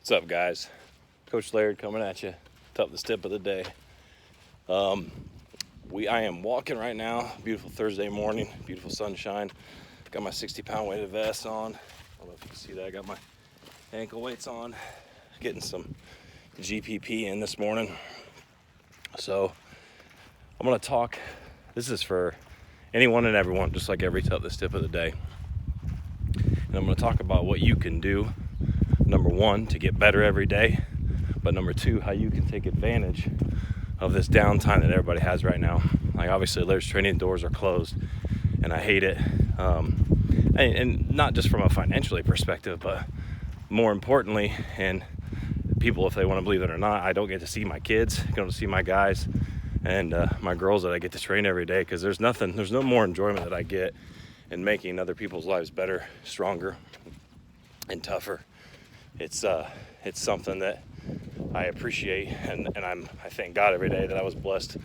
What's up, guys? Coach Laird coming at you. Toughness tip of the day. I am walking right now. Beautiful Thursday morning. Beautiful sunshine. Got my 60-pound weighted vest on. I don't know if you can see that. I got my ankle weights on. Getting some GPP in this morning. So I'm going to talk. This is for anyone and everyone, just like every toughness tip of the day. And I'm going to talk about what you can do. Number one, to get better every day. But number two, how you can take advantage of this downtime that everybody has right now. Like, obviously, Laird's training doors are closed, and I hate it. And not just from a financially perspective, but more importantly, and people, if they want to believe it or not, I don't get to see my kids, go to see my guys and my girls that I get to train every day, because there's no more enjoyment that I get in making other people's lives better, stronger, and tougher. It's something that I appreciate, and I thank God every day that I was blessed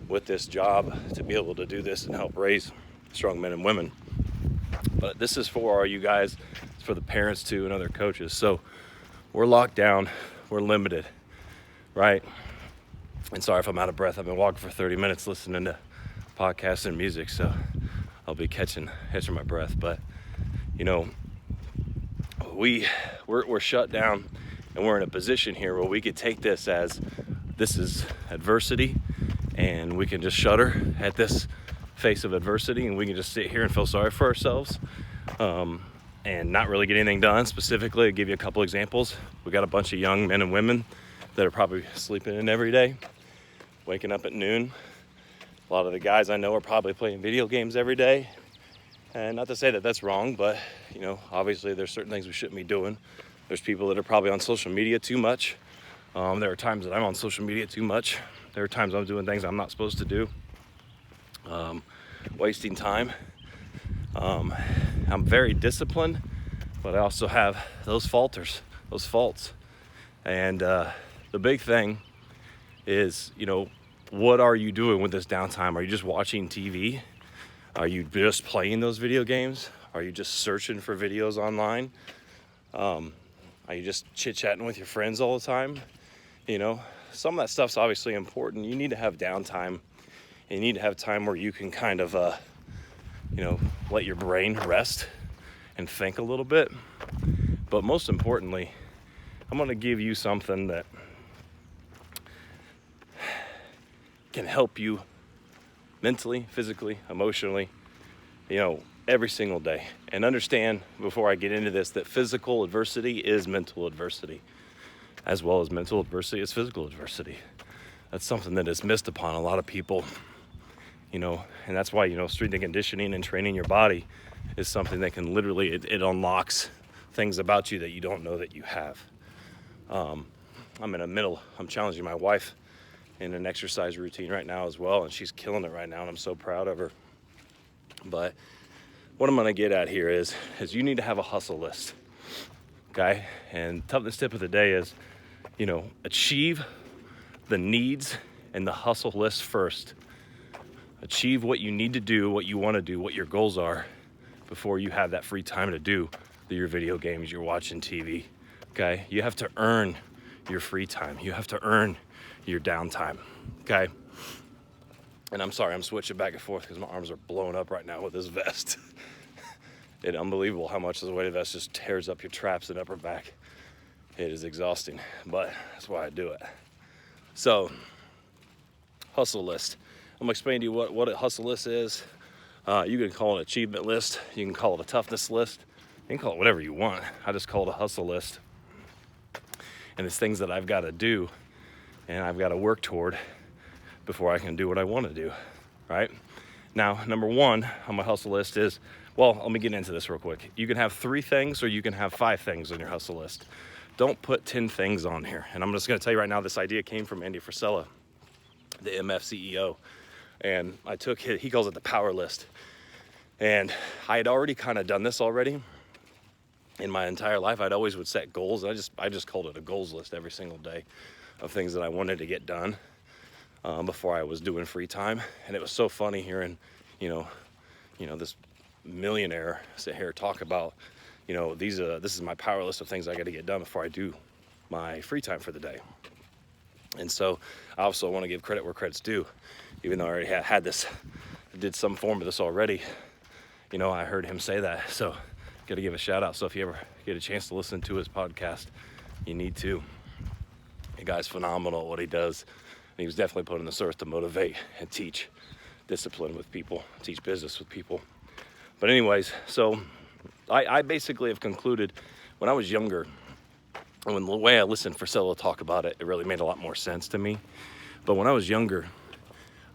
with this job to be able to do this and help raise strong men and women. But this is for all you guys, it's for the parents too and other coaches. So we're locked down, we're limited, right? And sorry if I'm out of breath. I've been walking for 30 minutes listening to podcasts and music, so I'll be catching my breath. But you know, we're shut down, and we're in a position here where we could take this as this is adversity, and we can just shudder at this face of adversity, and we can just sit here and feel sorry for ourselves and not really get anything done. Specifically, I'll give you a couple examples. We got a bunch of young men and women that are probably sleeping in every day, waking up at noon. A lot of the guys I know are probably playing video games every day. And not to say that that's wrong, but, you know, obviously there's certain things we shouldn't be doing. There's people that are probably on social media too much. There are times that I'm on social media too much. There are times I'm doing things I'm not supposed to do. Wasting time. I'm very disciplined, but I also have those faults. And the big thing is, you know, what are you doing with this downtime? Are you just watching TV? Are you just playing those video games? Are you just searching for videos online? Are you just chit-chatting with your friends all the time? You know, some of that stuff's obviously important. You need to have downtime. And you need to have time where you can kind of, you know, let your brain rest and think a little bit. But most importantly, I'm going to give you something that can help you mentally, physically, emotionally, you know, every single day. And understand, before I get into this, that physical adversity is mental adversity, as well as mental adversity is physical adversity. That's something that is missed upon a lot of people, you know, and that's why, you know, strength and conditioning and training your body is something that can literally, it unlocks things about you that you don't know that you have. I'm challenging my wife in an exercise routine right now as well, and she's killing it right now, and I'm so proud of her. But what I'm going to get at here is you need to have a hustle list, okay? And toughness tip of the day is, you know, achieve the needs and the hustle list first. Achieve what you need to do, what you want to do, what your goals are, before you have that free time to do your video games, you're watching TV, okay? You have to earn your free time. You have to earn your downtime, okay? And I'm sorry, I'm switching back and forth because my arms are blown up right now with this vest. It's unbelievable how much the weighted vest just tears up your traps and upper back. It is exhausting, but that's why I do it. So, hustle list. I'm gonna explain to you what a hustle list is. You can call it an achievement list. You can call it a toughness list. You can call it whatever you want. I just call it a hustle list. And it's things that I've got to do and I've got to work toward before I can do what I want to do, right? Now, number one on my hustle list is, well, let me get into this real quick. You can have 3 things or you can have 5 things on your hustle list. Don't put 10 things on here. And I'm just going to tell you right now, this idea came from Andy Frisella, the MF CEO. And he calls it the power list. And I had already kind of done this already in my entire life. I'd always would set goals. I just called it a goals list every single day of things that I wanted to get done before I was doing free time. And it was so funny hearing, you know, this millionaire sit here talk about, you know, this is my power list of things I got to get done before I do my free time for the day. And so I also want to give credit where credit's due, even though I already had this, I did some form of this already. You know, I heard him say that, so got to give a shout out. So if you ever get a chance to listen to his podcast, you need to. The guy's phenomenal at what he does. And he was definitely put on this earth to motivate and teach discipline with people, teach business with people. But anyways, so I basically have concluded when I was younger, and when the way I listened for Sella talk about it, it really made a lot more sense to me. But when I was younger,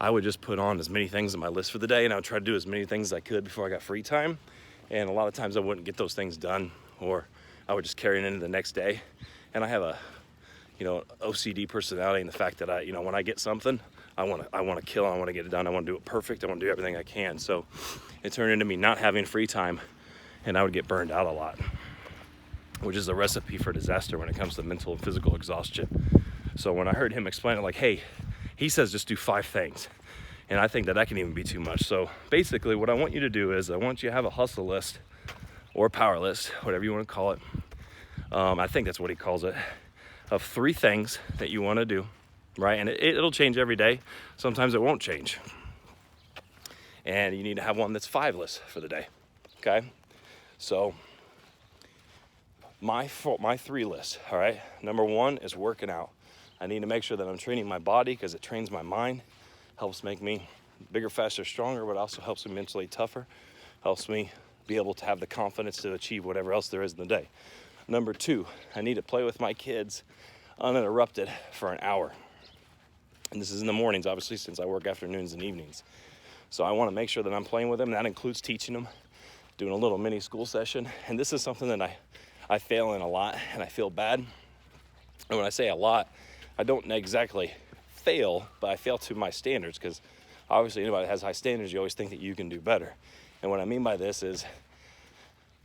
I would just put on as many things on my list for the day, and I would try to do as many things as I could before I got free time. And a lot of times I wouldn't get those things done, or I would just carry it into the next day. And I have a, OCD personality, and the fact that when I get something, I want to kill it, I want to get it done, I want to do it perfect, I want to do everything I can. So it turned into me not having free time, and I would get burned out a lot, which is a recipe for disaster when it comes to mental and physical exhaustion. So when I heard him explain it, like, hey, he says just do 5 things. And I think that can even be too much. So basically what I want you to do is I want you to have a hustle list or a power list, whatever you want to call it. I think that's what he calls it, of 3 things that you want to do, right? And it'll change every day. Sometimes it won't change. And you need to have one that's 5-less for the day, okay? So my 3 list, all right? Number 1 is working out. I need to make sure that I'm training my body because it trains my mind, helps make me bigger, faster, stronger, but also helps me mentally tougher, helps me be able to have the confidence to achieve whatever else there is in the day. Number 2, I need to play with my kids uninterrupted for an hour. And this is in the mornings, obviously, since I work afternoons and evenings. So I want to make sure that I'm playing with them. And that includes teaching them, doing a little mini school session. And this is something that I fail in a lot, and I feel bad. And when I say a lot, I don't exactly fail, but I fail to my standards, because obviously anybody that has high standards, you always think that you can do better. And what I mean by this is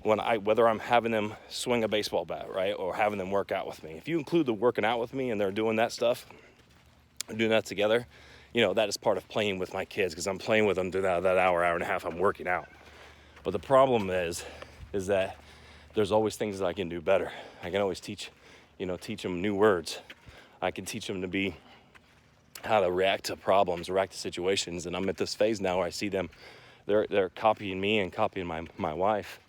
whether I'm having them swing a baseball bat, right, or having them work out with me. If you include the working out with me and they're doing that stuff, doing that together, that is part of playing with my kids, because I'm playing with them through that hour and a half I'm working out. But the problem is that there's always things that I can do better. I can always teach them new words. I can teach them how to react to problems, react to situations. And I'm at this phase now where I see them, they're copying me and copying my wife.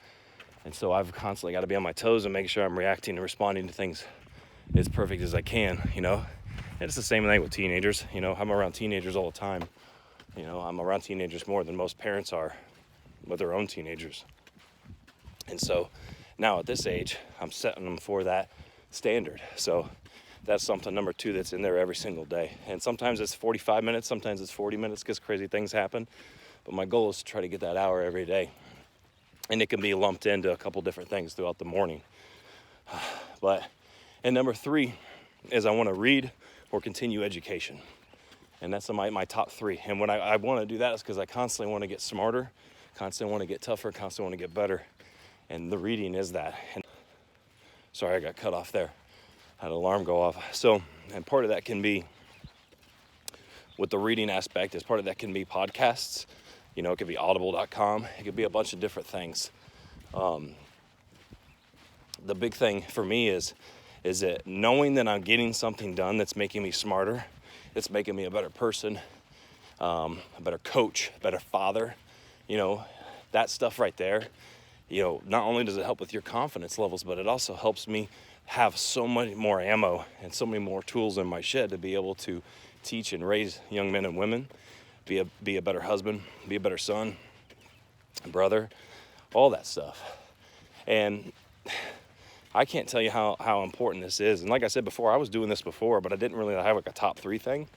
And so I've constantly got to be on my toes and make sure I'm reacting and responding to things as perfect as I can, And it's the same thing with teenagers. I'm around teenagers all the time. I'm around teenagers more than most parents are with their own teenagers. And so now at this age, I'm setting them for that standard. So that's something, number 2, that's in there every single day. And sometimes it's 45 minutes, sometimes it's 40 minutes, because crazy things happen. But my goal is to try to get that hour every day. And it can be lumped into a couple different things throughout the morning. And number 3 is I want to read or continue education. And that's my top 3. And when I want to do that, is because I constantly want to get smarter, constantly want to get tougher, constantly want to get better. And the reading is that. And sorry, I got cut off there. Had an alarm go off. So, and part of that can be, with the reading aspect, part of that can be podcasts. It could be audible.com. It could be a bunch of different things. The big thing for me is that knowing that I'm getting something done that's making me smarter, it's making me a better person, a better coach, a better father, that stuff right there. Not only does it help with your confidence levels, but it also helps me have so much more ammo and so many more tools in my shed to be able to teach and raise young men and women, be a better husband, be a better son, brother, all that stuff. And I can't tell you how important this is. And like I said before, I was doing this before, but I didn't really have like a top 3 thing.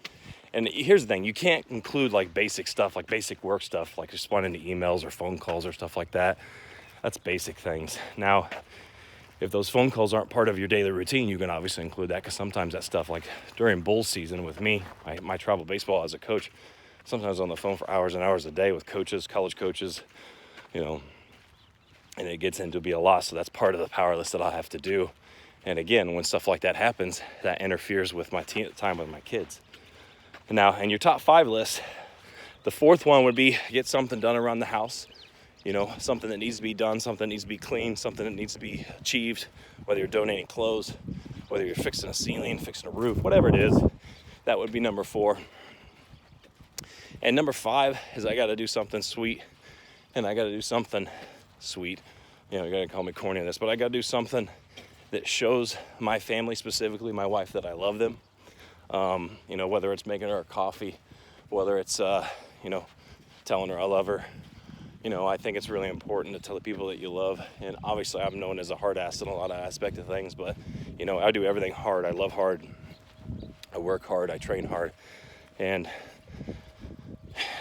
And here's the thing, you can't include like basic stuff, like basic work stuff, like responding to emails or phone calls or stuff like that. That's basic things. Now, if those phone calls aren't part of your daily routine, you can obviously include that, because sometimes that stuff, like during bull season with me, my travel baseball as a coach, sometimes on the phone for hours and hours a day with coaches, college coaches, and it gets into be a lot. So that's part of the power list that I have to do. And again, when stuff like that happens, that interferes with my time with my kids. Now, in your top 5 list, the 4th one would be get something done around the house. Something that needs to be done, something that needs to be cleaned, something that needs to be achieved, whether you're donating clothes, whether you're fixing a ceiling, fixing a roof, whatever it is, that would be number 4. And number 5 is I got to do something sweet, and I got to do something sweet. You know, you're going to call me corny on this, but I got to do something that shows my family, specifically my wife, that I love them. You know, whether it's making her a coffee, whether it's, you know, telling her I love her. You know, I think it's really important to tell the people that you love. And obviously I'm known as a hard ass in a lot of aspects of things, but, you know, I do everything hard. I love hard. I work hard. I train hard. And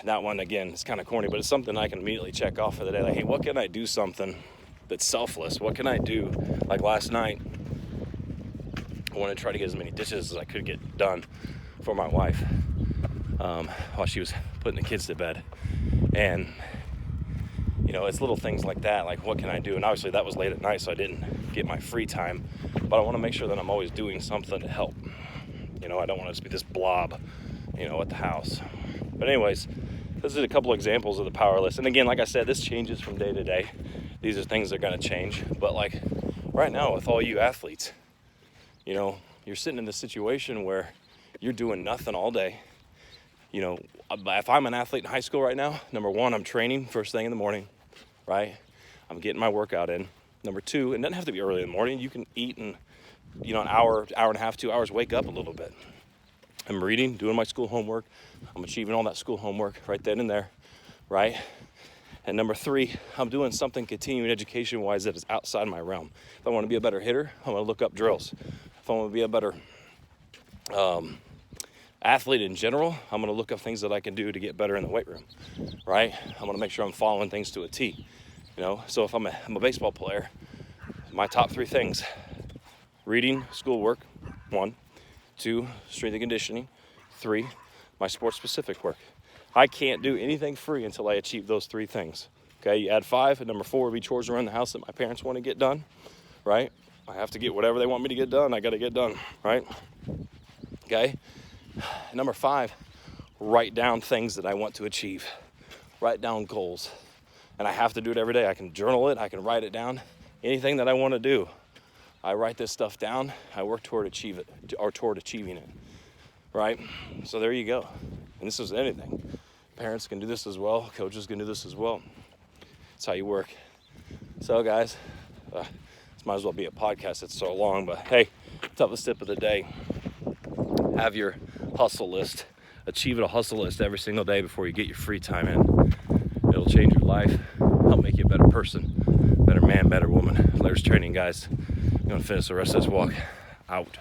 that one, again, it's kind of corny, but it's something I can immediately check off for the day. Like, hey, what can I do something that's selfless? What can I do? Like last night, I wanted to try to get as many dishes as I could get done for my wife while she was putting the kids to bed. And, you know, it's little things like that, like what can I do? And obviously that was late at night, so I didn't get my free time, but I want to make sure that I'm always doing something to help. You know, I don't want to just be this blob, you know, at the house. But anyways, this is a couple examples of the power list. And again, like I said, this changes from day to day. These are things that are going to change. But like right now with all you athletes, you know, you're sitting in this situation where you're doing nothing all day. You know, if I'm an athlete in high school right now, number 1, I'm training first thing in the morning, right? I'm getting my workout in. Number 2, it doesn't have to be early in the morning. You can eat in, you know, an hour and a half, 2 hours, wake up a little bit. I'm reading, doing my school homework. I'm achieving all that school homework right then and there, right? And number 3, I'm doing something continuing education-wise that is outside my realm. If I want to be a better hitter, I'm going to look up drills. If I want to be a better athlete in general, I'm going to look up things that I can do to get better in the weight room, right? I'm going to make sure I'm following things to a T, you know? So if I'm a baseball player, my top 3 things: reading, schoolwork, 1, 2, strength and conditioning, 3, my sports-specific work. I can't do anything free until I achieve those 3 things, okay? You add 5, and number 4 would be chores around the house that my parents want to get done, right? I have to get whatever they want me to get done. I got to get done, right? Okay? Number 5, write down things that I want to achieve. Write down goals. And I have to do it every day. I can journal it. I can write it down. Anything that I want to do, I write this stuff down. I work toward achieving it, right? So there you go. And this is anything. Parents can do this as well. Coaches can do this as well. It's how you work. So guys, this might as well be a podcast. It's so long, but hey, toughest tip of the day. Have your hustle list. Achieve a hustle list every single day before you get your free time in. It'll change your life, help make you a better person, better man, better woman. Lair's training, guys. I'm going to finish the rest of this walk. Out.